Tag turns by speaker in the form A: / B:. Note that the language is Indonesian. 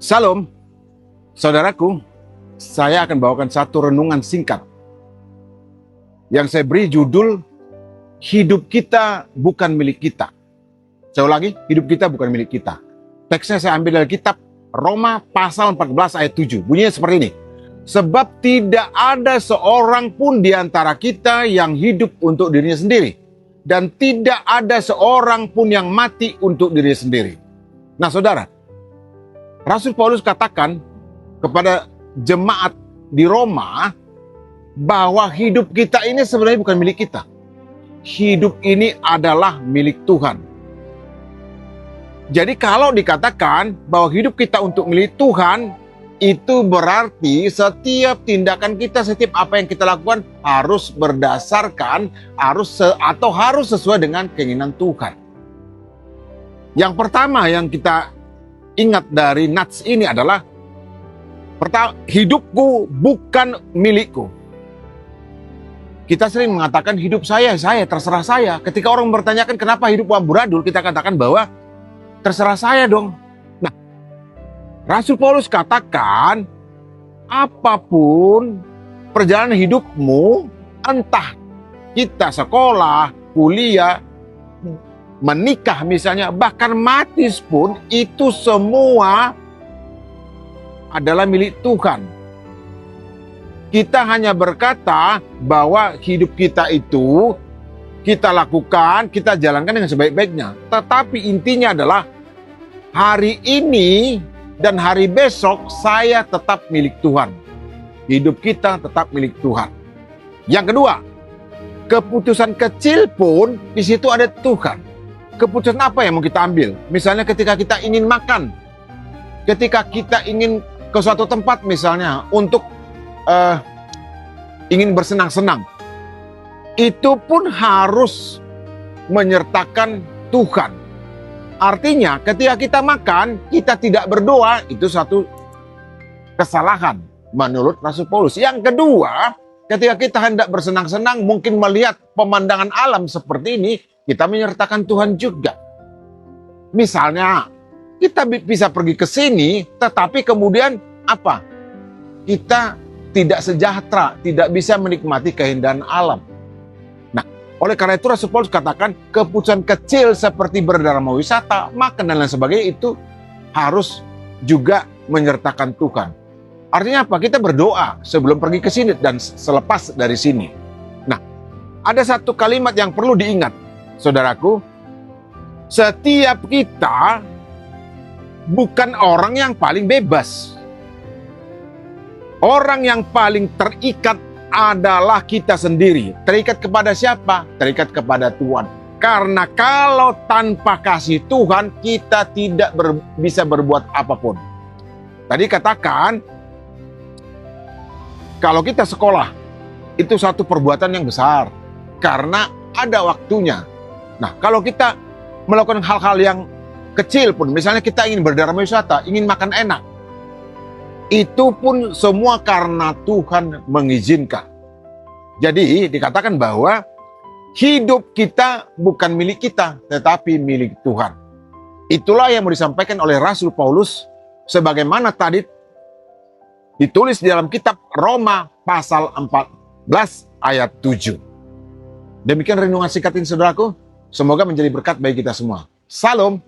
A: Salam, saudaraku. Saya akan bawakan satu renungan singkat yang saya beri judul Hidup Kita Bukan Milik Kita. Saya ulangi, hidup kita bukan milik kita. Teksnya saya ambil dari kitab Roma pasal 14 ayat 7. Bunyinya seperti ini. Sebab tidak ada seorang pun di antara kita yang hidup untuk dirinya sendiri. Dan tidak ada seorang pun yang mati untuk dirinya sendiri. Nah saudara, Rasul Paulus katakan kepada jemaat di Roma bahwa hidup kita ini sebenarnya bukan milik kita. Hidup ini adalah milik Tuhan. Jadi kalau dikatakan bahwa hidup kita untuk milik Tuhan, itu berarti setiap tindakan kita, setiap apa yang kita lakukan harus berdasarkan, harus sesuai dengan keinginan Tuhan. Yang pertama yang kita ingat dari nats ini adalah pertama, hidupku bukan milikku. Kita sering mengatakan hidup saya, terserah saya. Ketika orang bertanyakan kenapa hidup amburadul, kita katakan bahwa terserah saya dong. Nah, Rasul Paulus katakan apapun perjalanan hidupmu, entah kita sekolah, kuliah, menikah misalnya, bahkan mati pun itu semua adalah milik Tuhan. Kita hanya berkata bahwa hidup kita itu kita lakukan, kita jalankan dengan sebaik-baiknya. Tetapi intinya adalah hari ini dan hari besok saya tetap milik Tuhan. Hidup kita tetap milik Tuhan. Yang kedua, keputusan kecil pun di situ ada Tuhan. Keputusan apa yang mau kita ambil? Misalnya ketika kita ingin makan, ketika kita ingin ke suatu tempat misalnya untuk ingin bersenang-senang, itu pun harus menyertakan Tuhan. Artinya ketika kita makan, kita tidak berdoa, itu satu kesalahan menurut Rasul Paulus. Yang kedua, ketika kita hendak bersenang-senang, mungkin melihat pemandangan alam seperti ini, kita menyertakan Tuhan juga. Misalnya, kita bisa pergi ke sini, tetapi kemudian apa? Kita tidak sejahtera, tidak bisa menikmati keindahan alam. Nah, oleh karena itu Rasul Paulus katakan keputusan kecil seperti berdarah wisata, makan dan lain sebagainya itu harus juga menyertakan Tuhan. Artinya apa? Kita berdoa sebelum pergi ke sini dan selepas dari sini. Nah, ada satu kalimat yang perlu diingat, saudaraku. Setiap kita bukan orang yang paling bebas. Orang yang paling terikat adalah kita sendiri. Terikat kepada siapa? Terikat kepada Tuhan. Karena kalau tanpa kasih Tuhan, kita tidak bisa berbuat apapun. Tadi katakan, kalau kita sekolah, itu satu perbuatan yang besar. Karena ada waktunya. Nah, kalau kita melakukan hal-hal yang kecil pun, misalnya kita ingin berdarah wisata, ingin makan enak, itu pun semua karena Tuhan mengizinkan. Jadi dikatakan bahwa hidup kita bukan milik kita, tetapi milik Tuhan. Itulah yang mau disampaikan oleh Rasul Paulus, sebagaimana tadi ditulis di dalam kitab Roma pasal 14 ayat 7. Demikian renungan singkat ini saudaraku, semoga menjadi berkat bagi kita semua. Salam.